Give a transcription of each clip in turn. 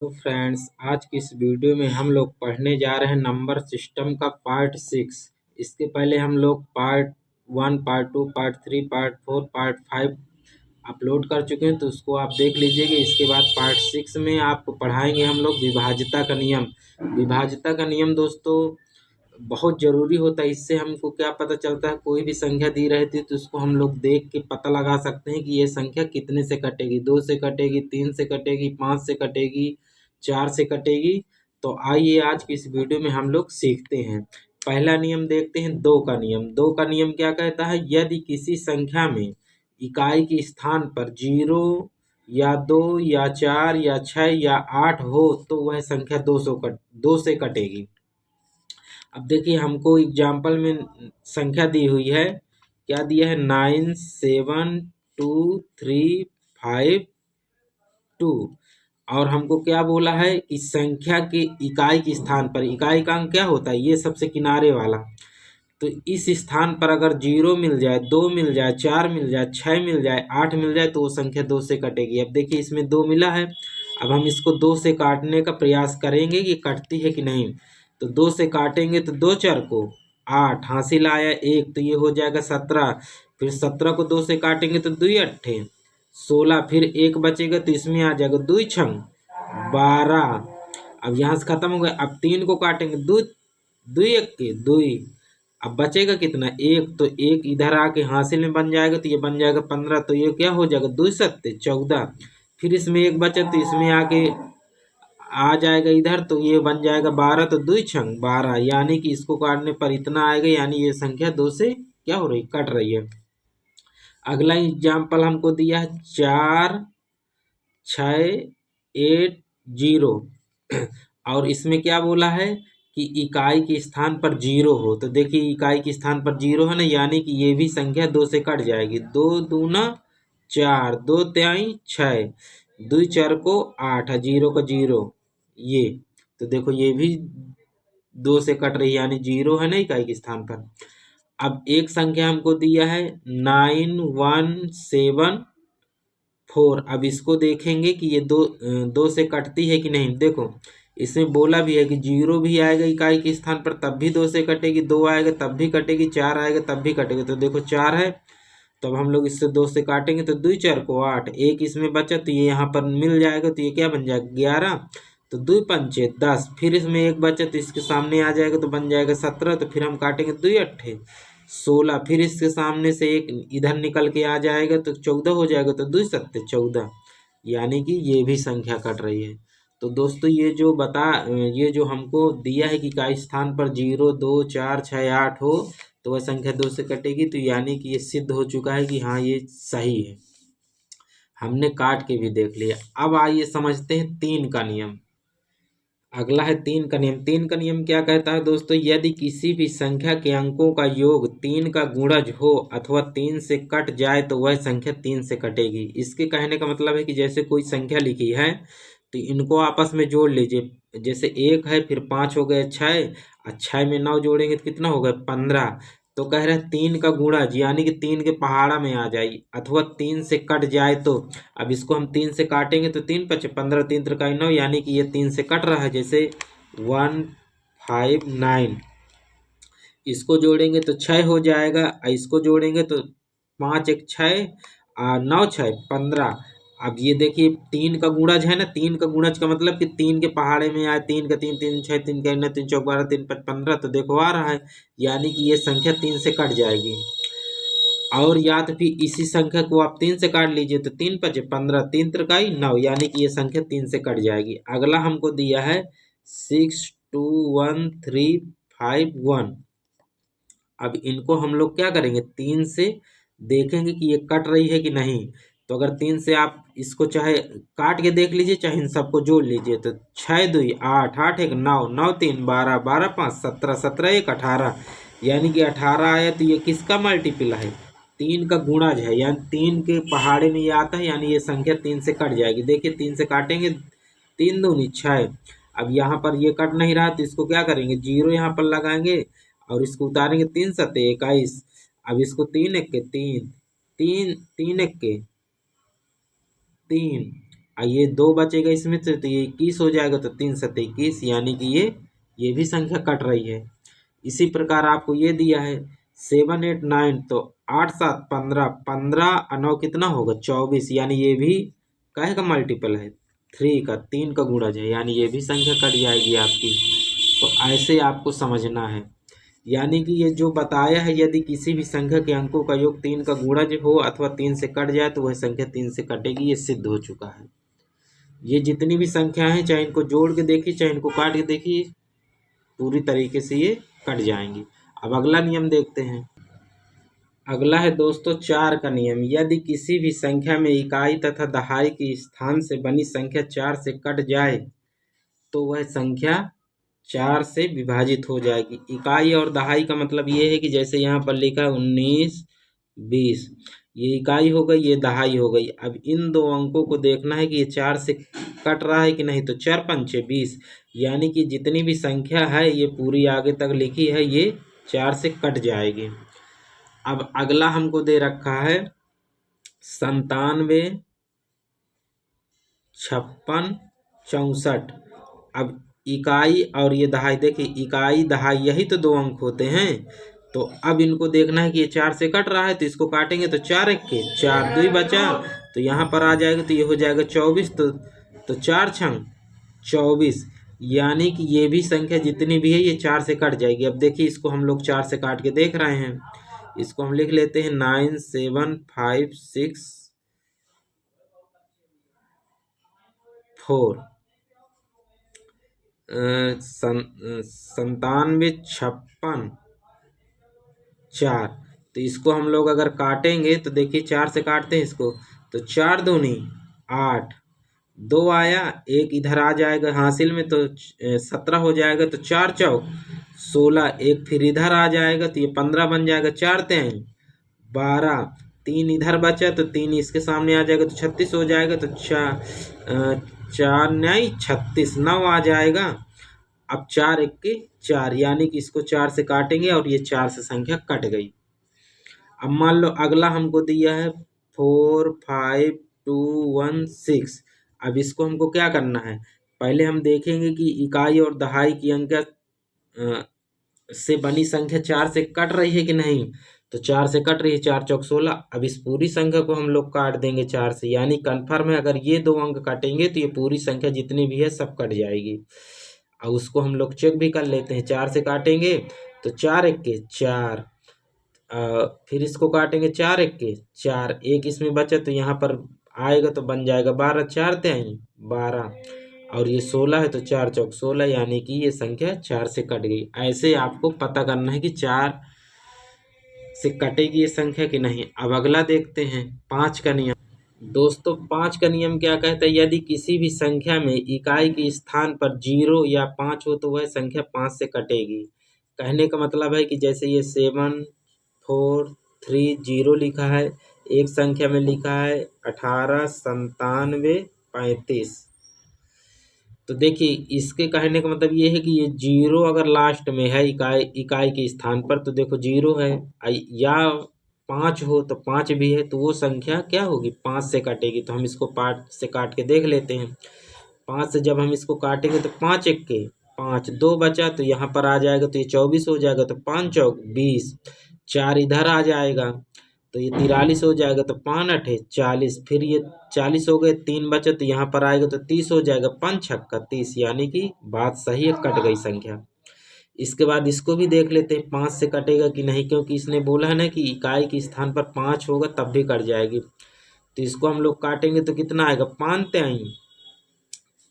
तो फ्रेंड्स, आज की इस वीडियो में हम लोग पढ़ने जा रहे हैं नंबर सिस्टम का पार्ट 6। इसके पहले हम लोग part 1, part 2, part 3, part 4, part 5 upload कर चुके हैं, तो उसको आप देख लीजिएगा। इसके बाद पार्ट 6 में आपको पढ़ाएंगे हम लोग विभाज्यता का नियम। विभाज्यता का नियम दोस्तों बहुत ज़रूरी होता है। इससे हमको क्या पता चलता है, कोई भी संख्या दी रहती है तो उसको हम लोग देख के पता लगा सकते हैं कि ये संख्या कितने से कटेगी। 2 से कटेगी, 3 से कटेगी, 5 से कटेगी, 4 से कटेगी। तो आइए आज की इस वीडियो में हम लोग सीखते हैं। पहला नियम देखते हैं, 2 का नियम। 2 का नियम क्या कहता है? यदि किसी संख्या में इकाई के स्थान पर 0 या 2 या 4 या 6 या 8 हो तो वह संख्या 2 से कटेगी। अब देखिए, हमको एग्जाम्पल में संख्या दी हुई है। क्या दिया है? 9 7 2 3 5 2। और हमको क्या बोला है कि संख्या के इकाई के स्थान पर, इकाई का अंक क्या होता है? ये सबसे किनारे वाला। तो इस स्थान पर अगर 0 मिल जाए, 2 मिल जाए, 4 मिल जाए, 6 मिल जाए, 8 मिल जाए तो वो संख्या 2 से कटेगी। अब देखिए, इसमें 2 मिला है। अब हम इसको 2 से काटने का प्रयास करेंगे कि कटती है कि नहीं। तो 2 से काटेंगे तो 2 4 को 8, हासिल आया 1, तो ये हो जाएगा 17। फिर 17 को 2 से काटेंगे तो 2 8 16, फिर 1 बचेगा तो इसमें आ जाएगा 2 6 12। अब यहाँ से खत्म हो गया। अब 3 को काटेंगे, 2 2 1 के 2। अब बचेगा कितना? 1, तो 1 इधर आके हासिल में बन जाएगा तो ये बन जाएगा 15। तो ये क्या हो जाएगा? 2 7 14। फिर इसमें 1 बचा तो इसमें आके आ जाएगा इधर, तो ये बन जाएगा 12। तो 2 6 12, यानी कि इसको काटने पर इतना आएगा, यानी ये संख्या 2 से क्या हो रही? कट रही है। अगला एग्जाम्पल हमको दिया है 4 6 8 0। और इसमें क्या बोला है कि इकाई के स्थान पर 0 हो। तो देखिए, इकाई के स्थान पर 0 है ना, यानी कि ये भी संख्या 2 से कट जाएगी। 2 दूना 4, 2 तिहाई 6, 2 4 को 8, 0 का 0। ये तो देखो, ये भी 2 से कट रही है, यानी 0 है ना इकाई के स्थान पर। अब एक संख्या हमको दिया है 9174। अब इसको देखेंगे कि ये 2 से कटती है कि नहीं। देखो, इसमें बोला भी है कि 0 भी आएगा इकाई के स्थान पर तब भी 2 से कटेगी, 2 आएगा तब भी कटेगी, 4 आएगा तब भी कटेगी। तो देखो 4 है, तब हम लोग इससे 2 से काटेंगे तो 2 4 को 8, 1 इसमें बचा तो ये यहाँ पर मिल जाएगा, तो ये क्या बन जाएगा? 11। तो 2 पंचे 10, फिर इसमें 1 बचा तो इसके सामने आ जाएगा तो बन जाएगा 17। तो फिर हम काटेंगे 2 8 16, फिर इसके सामने से एक इधर निकल के आ जाएगा तो 14 हो जाएगा। तो 2 7 14, यानी कि ये भी संख्या कट रही है। तो दोस्तों, ये जो हमको दिया है कि का स्थान पर 0 2 4 6 8 हो तो वह संख्या 2 से कटेगी, तो यानी कि ये सिद्ध हो चुका है कि हाँ, ये सही है। हमने काट के भी देख लिया। अब आइए समझते हैं 3 का नियम। अगला है 3 का नियम। 3 का नियम क्या कहता है दोस्तों? यदि किसी भी संख्या के अंकों का योग 3 का गुणज हो अथवा 3 से कट जाए तो वह संख्या 3 से कटेगी। इसके कहने का मतलब है कि जैसे कोई संख्या लिखी है तो इनको आपस में जोड़ लीजिए। जैसे 1 है, फिर 5 हो गए 6, और 6 में 9 जोड़ेंगे तो कितना हो गया? 15। तो कह रहे हैं 3 का गुणज, यानी कि 3 के पहाड़ा में आ जाए अथवा 3 से कट जाए तो। अब इसको हम 3 से काटेंगे तो 3 पचे 15, 3 त्रिकाई 9, यानी कि ये 3 से कट रहा है। जैसे 159, इसको जोड़ेंगे तो 6 हो जाएगा, और इसको जोड़ेंगे तो 5 1 6 और 9 6 15। अब ये देखिए, 3 का गुणज है ना, 3 का गुणज का मतलब कि 3 के पहाड़े में आए, 3 का 3 3 6 3 का 9 3 चौक 12 3 5 15। तो देखो आ रहा है, यानी कि ये संख्या 3 से कट जाएगी। और या तो फिर इसी संख्या को आप 3 से काट लीजिए तो 3 पचे 15, 3 त्रिकाई 9, यानी कि ये संख्या 3 से कट जाएगी। अगला हमको दिया है 6 2 1 3 5 1। अब इनको हम लोग क्या करेंगे? 3 से देखेंगे कि ये कट रही है कि नहीं। तो अगर 3 से आप इसको चाहे काट के देख लीजिए, चाहे इन सबको जोड़ लीजिए। तो 6 2 8 8 1 9 9 3 12 12 5 17 17 1 18, यानी कि 18 आया। तो ये किसका मल्टीपल है? 3 का गुणज है, यानी 3 के पहाड़े में ये आता है, यानी ये संख्या 3 से कट जाएगी। देखिए, 3 से काटेंगे, 3 दूनी 6। अब यहाँ पर ये कट नहीं रहा तो इसको क्या करेंगे? 0 यहाँ पर लगाएंगे और इसको उतारेंगे, 3 सत्ते 21। अब इसको 3 1 के 3 3 3 1 के 3, ये 2 बचेगा इसमें से, तो ये 21 हो जाएगा, तो 3 7 21, यानी कि ये भी संख्या कट रही है। इसी प्रकार आपको ये दिया है 7 8 9, तो 8 7 15, 15 और 9 कितना होगा 24, यानी ये भी काहे का मल्टीपल है 3 का, 3 का गुणज है, यानी ये भी संख्या कट जाएगी आपकी। तो ऐसे आपको समझना है, यानी कि ये जो बताया है, यदि किसी भी संख्या के अंकों का योग 3 का गुणज हो अथवा 3 से कट जाए तो वह संख्या 3 से कटेगी, ये सिद्ध हो चुका है। ये जितनी भी संख्या है, चाहे इनको जोड़ के देखिए चाहे इनको काट के देखिए, पूरी तरीके से ये कट जाएंगी। अब अगला नियम देखते हैं। अगला है दोस्तों 4 का नियम। यदि किसी भी संख्या में इकाई तथा दहाई के स्थान से बनी संख्या 4 से कट जाए तो वह संख्या 4 से विभाजित हो जाएगी। इकाई और दहाई का मतलब ये है कि जैसे यहाँ पर लिखा है 19 20, ये इकाई हो गई, ये दहाई हो गई। अब इन दो अंकों को देखना है कि ये 4 से कट रहा है कि नहीं, तो 4 पंचे 20, यानी कि जितनी भी संख्या है ये पूरी आगे तक लिखी है ये 4 से कट जाएगी। अब अगला हमको दे रखा है 97 56 64। अब इकाई और ये दहाई, देखिए इकाई दहाई यही तो 2 अंक होते हैं, तो अब इनको देखना है कि ये 4 से कट रहा है, तो इसको काटेंगे तो 4 1 के 4 2 बचा, तो यहाँ पर आ जाएगा तो ये हो जाएगा 24, तो 4 छंग 24, यानी कि ये भी संख्या जितनी भी है ये 4 से कट जाएगी। अब देखिए इसको हम लोग 4 से काट के देख रहे हैं, इसको हम लिख लेते हैं 9 7 5 6 4, 97 56 4। तो इसको हम लोग अगर काटेंगे तो देखिए 4 से काटते हैं इसको, तो 4 दूनी 8, 2 आया, एक इधर आ जाएगा हासिल में, तो 17 हो जाएगा, तो 4 चौक 16, एक फिर इधर आ जाएगा तो ये 15 बन जाएगा, 4 तेई 12, 3 इधर बचा तो 3 इसके सामने आ जाएगा तो 36 हो जाएगा, तो 4 नहीं 36 9 आ जाएगा। अब 4 1 के 4, यानी कि इसको 4 से काटेंगे और ये 4 से संख्या कट गई। अब मान लो अगला हमको दिया है 4 5 2 1 6। अब इसको हमको क्या करना है, पहले हम देखेंगे कि इकाई और दहाई की अंक से बनी संख्या 4 से कट रही है कि नहीं, तो 4 से कट रही है, 4 चौक 16। अब इस पूरी संख्या को हम लोग काट देंगे 4 से, यानी कन्फर्म है अगर ये 2 अंक काटेंगे तो ये पूरी संख्या जितनी भी है सब कट जाएगी। और उसको हम लोग चेक भी कर लेते हैं, 4 से काटेंगे तो 4 1 के 4, फिर इसको काटेंगे 4 1 के 4, एक इसमें बचा तो यहाँ पर आएगा तो बन जाएगा 12, 4 तेई 12, और ये 16 है तो 4 चौक 16, यानी कि ये संख्या 4 से कट गई। ऐसे आपको पता करना है कि 4 से कटेगी ये संख्या कि नहीं। अब अगला देखते हैं 5 का नियम। दोस्तों 5 का नियम क्या कहता है, यदि किसी भी संख्या में इकाई के स्थान पर 0 या 5 हो तो वह संख्या 5 से कटेगी। कहने का मतलब है कि जैसे ये 7 4 3 0 लिखा है, एक संख्या में लिखा है 18 97 35, तो देखिए इसके कहने का मतलब ये है कि ये 0 अगर लास्ट में है इकाई के स्थान पर तो देखो 0 है, या 5 हो तो 5 भी है, तो वो संख्या क्या होगी 5 से कटेगी। तो हम इसको 5 से काट के देख लेते हैं। 5 से जब हम इसको काटेंगे तो 5 1 के 5, 2 बचा तो यहाँ पर आ जाएगा तो ये 24 हो जाएगा, तो 5 चौक 20, 4 इधर आ जाएगा तो ये 43 हो जाएगा, तो 5 8 40, फिर ये 40 हो गए, 3 बचे तो यहाँ पर आएगा तो 30 हो जाएगा, 5 6 30, यानी कि बात सही है, कट गई संख्या। इसके बाद इसको भी देख लेते हैं 5 से कटेगा कि नहीं, क्योंकि इसने बोला है ना कि इकाई के स्थान पर 5 होगा तब भी कट जाएगी। तो इसको हम लोग काटेंगे तो कितना आएगा 5 तेई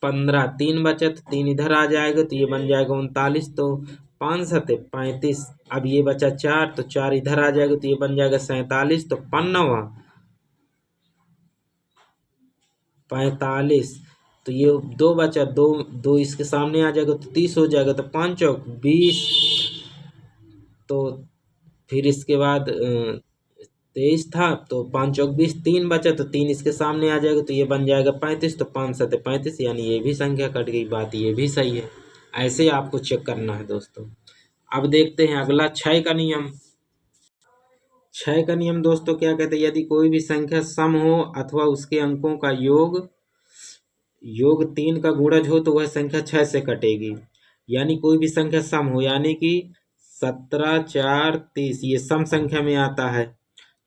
15, 3 बचा तो 3 इधर आ जाएगा तो ये बन जाएगा 39, तो 5 7 35, अब ये बचा 4 तो 4 इधर आ जाएगा तो ये बन जाएगा 47, तो 15 45, तो ये 2 बचा, 2 इसके सामने आ जाएगा तो 30 हो जाएगा, तो 5 चौक 20, तो फिर इसके बाद 23 था तो 5 चौक 20, 3 बचा तो 3 इसके सामने आ जाएगा तो ये बन जाएगा 35, तो 5 7 35, यानी ये भी संख्या कट गई, बात ये भी सही है। ऐसे आपको चेक करना है दोस्तों। अब देखते हैं अगला 6 का नियम। 6 का नियम दोस्तों क्या कहते हैं, यदि कोई भी संख्या सम हो अथवा उसके अंकों का योग योग 3 का गुणज हो तो वह संख्या 6 से कटेगी। यानी कोई भी संख्या सम हो, यानी कि 17 4 30 ये सम संख्या में आता है।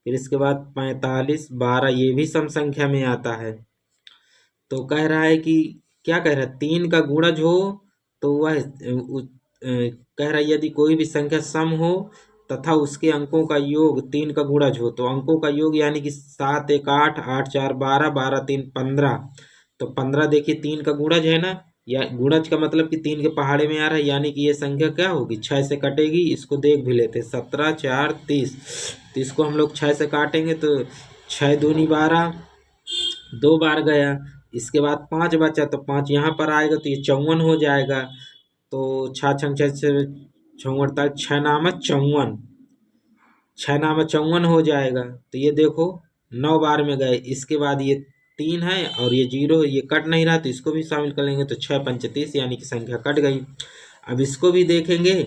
फिर इसके बाद 45 12 ये भी सम संख्या में आता है। तो कह रहा है कि क्या कह रहा है, 3 का गुणज हो तो वह कह रहा है यदि कोई भी संख्या सम हो तथा उसके अंकों का योग 3 का गुणज हो, तो अंकों का योग यानी कि 7 1 8 8 4 12 12 3 15। तो 15 देखिए 3 का गुणज है ना, या गुणज का मतलब कि 3 के पहाड़े में आ रहा है, यानी कि ये संख्या क्या होगी, 6 से कटेगी। इसको देख भी लेते हैं, 17 4 30, तो इसको हम लोग 6 से काटेंगे तो 6 दूनी 12, 2 बार गया। इसके बाद 5 बचा तो 5 यहाँ पर आएगा तो ये 54 हो जाएगा। तो 6 छंग 6 से 6 48, 6 नाम 54, 6 नाम 54 हो जाएगा। तो ये देखो 9 बार में गए। इसके बाद ये 3 है और ये 0 है, ये कट नहीं रहा तो इसको भी शामिल कर लेंगे, तो 6 पंच 30 यानी कि संख्या कट गई। अब इसको भी देखेंगे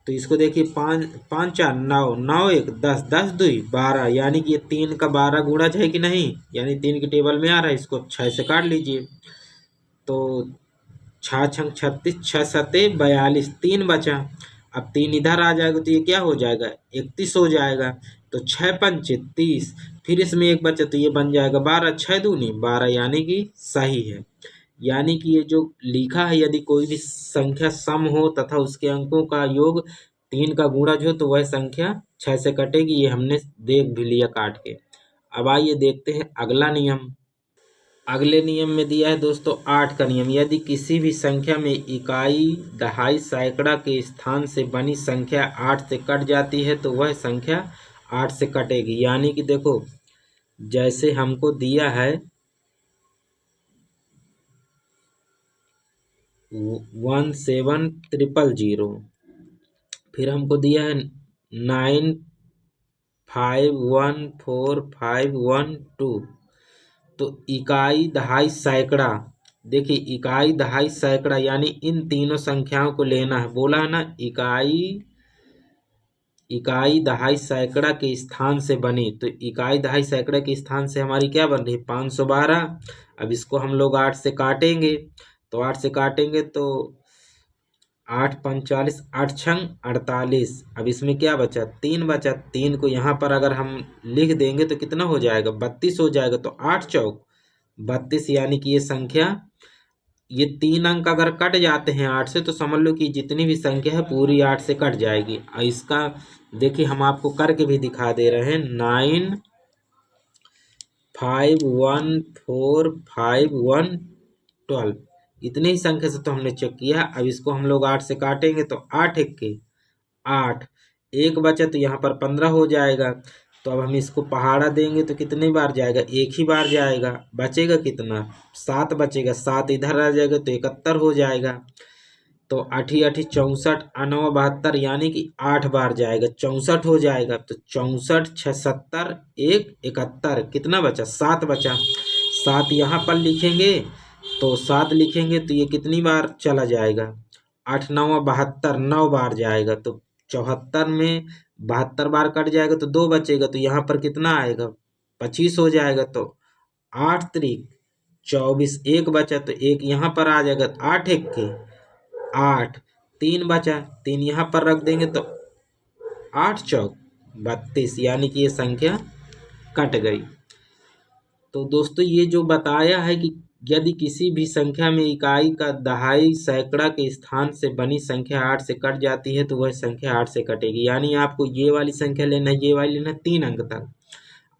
तो इसको देखिए 5 5 4 9 9 1 10 10 2 12, यानी कि ये 3 का 12 गुणज है कि नहीं, यानी 3 की टेबल में आ रहा है। इसको 6 से काट लीजिए तो 6 छंग 36, 6 सते 42, 3 बचा। अब 3 इधर आ जाएगा तो ये क्या हो जाएगा, 31 हो जाएगा। तो 6 पंच 30, फिर इसमें एक बचा तो ये बन जाएगा 12, 6 दूनी 12, यानी कि सही है। यानी कि ये जो लिखा है, यदि कोई भी संख्या सम हो तथा उसके अंकों का योग 3 का गुणज हो तो वह संख्या 6 से कटेगी। ये हमने देख भी लिया काट के। अब आइए देखते हैं अगला नियम। अगले नियम में दिया है दोस्तों 8 का नियम। यदि किसी भी संख्या में इकाई दहाई सैकड़ा के स्थान से बनी संख्या 8 से कट जाती है तो वह संख्या 8 से कटेगी। यानी कि देखो जैसे हमको दिया है 17000, फिर हमको दिया है 9514512, तो इकाई दहाई सैकड़ा, देखिए इकाई दहाई सैकड़ा यानी इन तीनों संख्याओं को लेना है। बोला है ना इकाई दहाई सैकड़ा के स्थान से बनी, तो इकाई दहाई सैकड़ा के स्थान से हमारी क्या बन रही है, 512। अब इसको हम लोग 8 से काटेंगे, तो 8 से काटेंगे तो 8 45, 8 छंग 48। अब इसमें क्या बचा, 3 बचा। 3 को यहाँ पर अगर हम लिख देंगे तो कितना हो जाएगा, 32 हो जाएगा। तो 8 चौक 32, यानी कि ये संख्या, ये 3 अंक अगर कट जाते हैं 8 से तो समझ लो कि जितनी भी संख्या है पूरी 8 से कट जाएगी। और इसका देखिए हम आपको करके भी दिखा दे रहे हैं, 9514512, इतने ही संख्या से तो हमने चेक किया। अब इसको हम लोग 8 से काटेंगे तो 8 एक के 8, एक बचा तो यहाँ पर 15 हो जाएगा। तो अब हम इसको पहाड़ा देंगे तो कितनी बार जाएगा, एक ही बार जाएगा। बचेगा कितना, 7 बचेगा। 7 इधर आ जाएगा तो 71 हो जाएगा। तो 8 8 64, 9 72, यानी कि 8 बार जाएगा, 64 हो जाएगा। तो 64 6 70 1 71, कितना बचा, 7 बचा। 7 यहाँ पर लिखेंगे तो 7 लिखेंगे तो ये कितनी बार चला जाएगा, 8 9 72, 9 बार जाएगा। तो 74 में 72 बार कट जाएगा तो 2 बचेगा, तो यहाँ पर कितना आएगा, 25 हो जाएगा। तो 8 3 24, एक बचा तो एक यहाँ पर आ जाएगा, 8 1 के 8, 3 बचा, 3 यहाँ पर रख देंगे तो 8 चौक 32, यानी कि ये संख्या कट गई। तो दोस्तों ये जो बताया है कि यदि किसी भी संख्या में इकाई का दहाई सैकड़ा के स्थान से बनी संख्या 8 से कट जाती है तो वह संख्या 8 से कटेगी। यानी आपको ये वाली संख्या लेना है, ये वाली लेना, 3 अंक तक।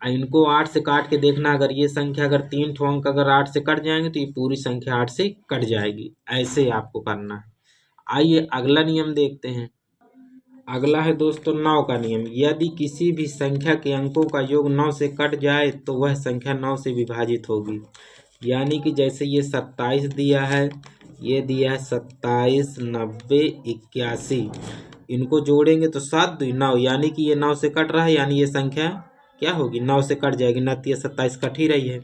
इनको 8 से काट के देखना, अगर ये संख्या अगर 3 ठो अंक अगर 8 से कट जाएंगे तो ये पूरी संख्या 8 से कट जाएगी। ऐसे आपको करना है। आइए अगला नियम देखते हैं। अगला है दोस्तों 9 का नियम। यदि किसी भी संख्या के अंकों का योग 9 से कट जाए तो वह संख्या 9 से विभाजित होगी। यानी कि जैसे ये 27 दिया है, ये दिया है 27 90 81, इनको जोड़ेंगे तो 7 2 9, यानी कि ये 9 से कट रहा है, यानी ये संख्या क्या होगी, 9 से कट जाएगी। 9 27 कट ही रही है।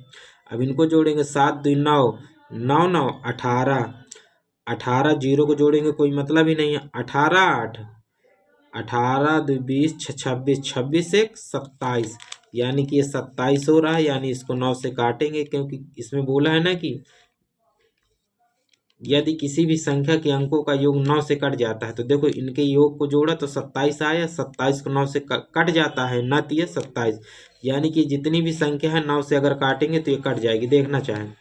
अब इनको जोड़ेंगे 7 2 9 9 9 18, 18 जीरो को जोड़ेंगे कोई मतलब ही नहीं है। 18 8, 18 2 20 26, 26 1 27, यानी कि ये 27 हो रहा है। यानी इसको 9 से काटेंगे क्योंकि इसमें बोला है ना कि यदि किसी भी संख्या के अंकों का योग 9 से कट जाता है, तो देखो इनके योग को जोड़ा तो 27 आया, 27 को 9 से कट जाता है, नत ये 27, यानी कि जितनी भी संख्या है 9 से अगर काटेंगे तो ये कट जाएगी। देखना चाहें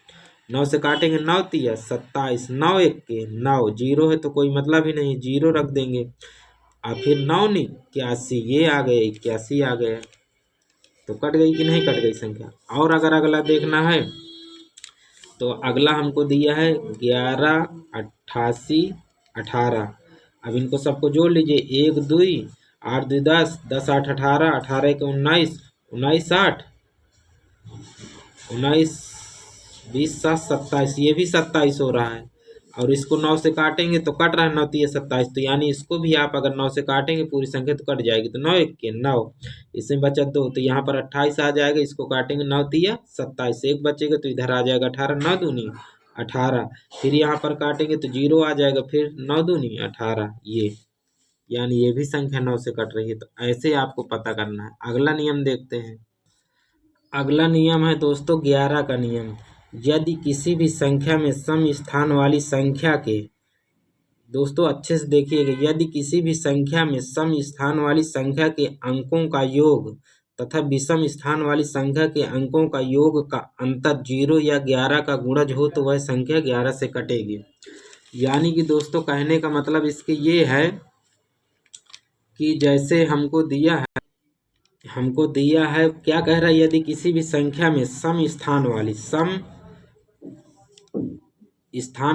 9 से काटेंगे, 9 तिया 27, 9 एक के 9, जीरो है तो कोई मतलब ही नहीं, जीरो रख देंगे। और फिर 9 81, ये आ गए 81 आ गए, तो कट गई कि नहीं कट गई संख्या। और अगर अगला देखना है तो अगला हमको दिया है 11, 88, 18। अब इनको सबको जोड़ लीजिए, 1 2 8 2 10, 10 8 18, 18 1 19, 19 60, 19 20 7 27, ये भी 27 हो रहा है। और इसको 9 से काटेंगे तो कट रहा है, 9 तिया 27, तो यानी इसको भी आप अगर 9 से काटेंगे पूरी संख्या तो कट जाएगी, तो 9 एक के 9, इसमें बचा 2, तो यहाँ पर 28 आ जाएगा, इसको काटेंगे 9 तिया 27, एक बचेगा तो इधर आ जाएगा 18, 9 दूनी 18, फिर यहाँ पर काटेंगे तो 0 आ जाएगा, फिर 9 दूनी 18, ये यानी ये भी संख्या 9 से कट रही है। तो ऐसे आपको पता करना है। अगला नियम देखते हैं। अगला नियम है दोस्तों 11 का नियम। यदि किसी भी संख्या में सम स्थान वाली संख्या के, दोस्तों अच्छे से देखिएगा, यदि किसी भी संख्या में सम स्थान वाली संख्या के अंकों का योग तथा विषम स्थान वाली संख्या के अंकों का योग का अंतर 0 या 11 का गुणज हो तो वह संख्या 11 से कटेगी। यानी कि दोस्तों कहने का मतलब इसके ये है कि जैसे हमको दिया है क्या कह रहा है, यदि किसी भी संख्या में सम स्थान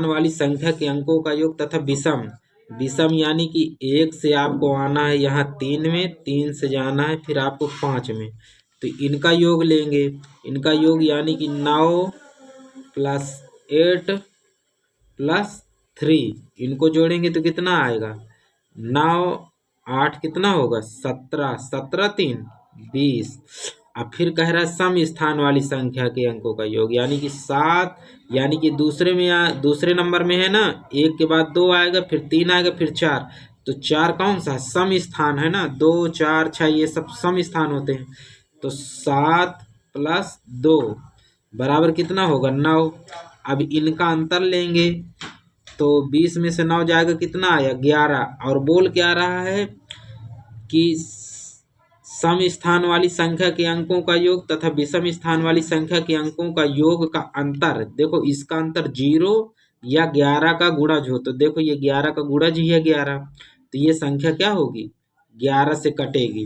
वाली संख्या के अंकों का योग तथा विषम यानी कि 1 से आपको आना है यहाँ 3 में, 3 से जाना है फिर आपको 5 में, तो इनका योग लेंगे। इनका योग यानी कि 9 + 8 + 3, इनको जोड़ेंगे तो कितना आएगा, 9 8 कितना होगा 17, 17 3 20। अब फिर कह रहा है सम स्थान वाली संख्या के अंकों का योग, यानी कि 7, यानी कि दूसरे नंबर में है ना, 1 के बाद 2 आएगा, फिर 3 आएगा, फिर 4, तो 4 कौन सा सम स्थान है ना, 2 4 6 ये सब सम स्थान होते हैं। तो 7 + 2 बराबर कितना होगा 9। अब इनका अंतर लेंगे तो 20 में से 9 जाएगा, कितना आया 11। और बोल क्या रहा है कि सम स्थान वाली संख्या के अंकों का योग तथा विषम स्थान वाली संख्या के अंकों का योग का अंतर, देखो इसका अंतर 0 या 11 का गुणज हो, तो देखो ये 11 का गुणज ही है 11, तो ये संख्या क्या होगी 11 से कटेगी।